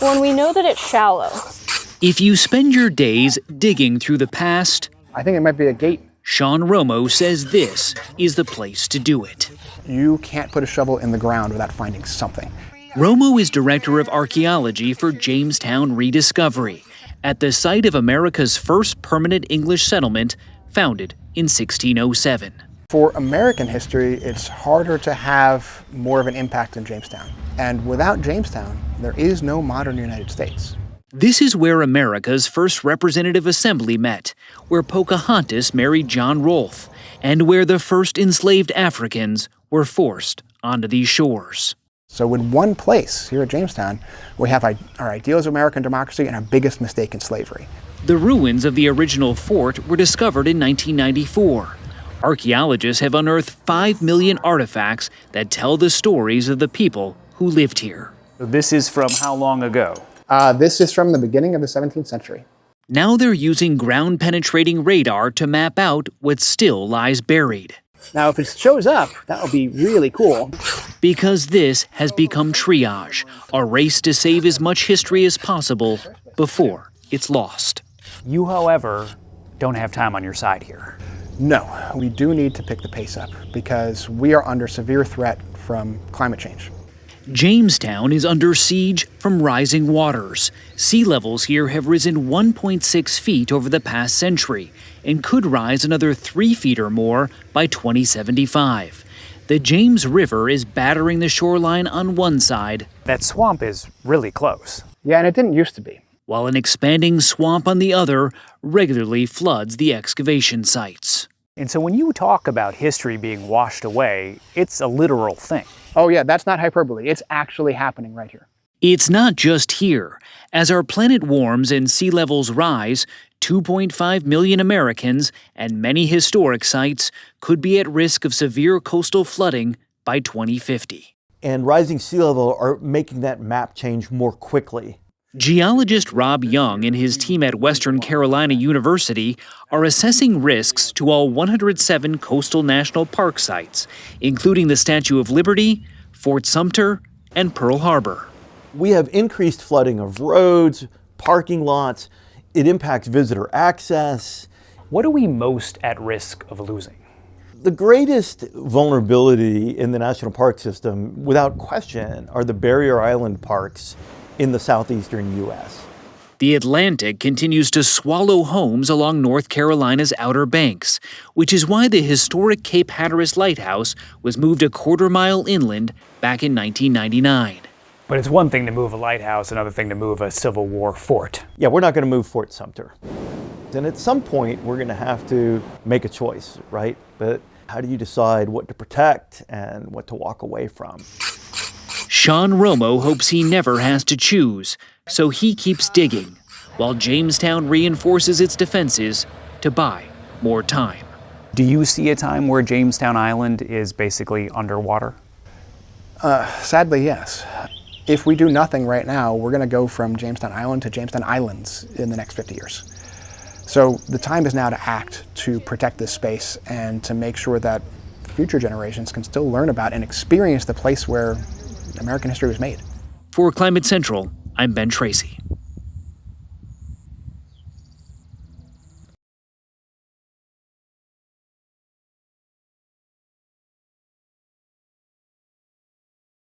when we know that it's shallow? If you spend your days digging through the past, I think it might be a gate. Sean Romo says this is the place to do it. You can't put a shovel in the ground without finding something. Romo is director of archaeology for Jamestown Rediscovery, at the site of America's first permanent English settlement, founded in 1607. For American history, it's harder to have more of an impact than Jamestown. And without Jamestown, there is no modern United States. This is where America's first representative assembly met, where Pocahontas married John Rolfe, and where the first enslaved Africans were forced onto these shores. So in one place, here at Jamestown, we have our ideals of American democracy and our biggest mistake in slavery. The ruins of the original fort were discovered in 1994. Archaeologists have unearthed 5 million artifacts that tell the stories of the people who lived here. So this is from how long ago? This is from the beginning of the 17th century. Now they're using ground-penetrating radar to map out what still lies buried. Now, if it shows up, that would be really cool. Because this has become triage, a race to save as much history as possible before it's lost. You, however, don't have time on your side here. No, we do need to pick the pace up because we are under severe threat from climate change. Jamestown is under siege from rising waters. Sea levels here have risen 1.6 feet over the past century and could rise another 3 feet or more by 2075. The James River is battering the shoreline on one side. That swamp is really close. Yeah, and it didn't used to be. While an expanding swamp on the other regularly floods the excavation sites. And so when you talk about history being washed away, it's a literal thing. Oh yeah, that's not hyperbole. It's actually happening right here. It's not just here. As our planet warms and sea levels rise, 2.5 million Americans and many historic sites could be at risk of severe coastal flooding by 2050. And rising sea level are making that map change more quickly. Geologist Rob Young and his team at Western Carolina University are assessing risks to all 107 coastal national park sites, including the Statue of Liberty, Fort Sumter, and Pearl Harbor. We have increased flooding of roads, parking lots. It impacts visitor access. What are we most at risk of losing? The greatest vulnerability in the national park system, without question, are the barrier island parks in the southeastern U.S. The Atlantic continues to swallow homes along North Carolina's Outer Banks, which is why the historic Cape Hatteras Lighthouse was moved a quarter-mile inland back in 1999. But it's one thing to move a lighthouse, another thing to move a Civil War fort. Yeah, we're not going to move Fort Sumter. Then at some point, we're going to have to make a choice, right? But how do you decide what to protect and what to walk away from? Sean Romo hopes he never has to choose, so he keeps digging, while Jamestown reinforces its defenses to buy more time. Do you see a time where Jamestown Island is basically underwater? Sadly, yes. If we do nothing right now, we're going to go from Jamestown Island to Jamestown Islands in the next 50 years. So the time is now to act, to protect this space, and to make sure that future generations can still learn about and experience the place where American history was made. For Climate Central, I'm Ben Tracy.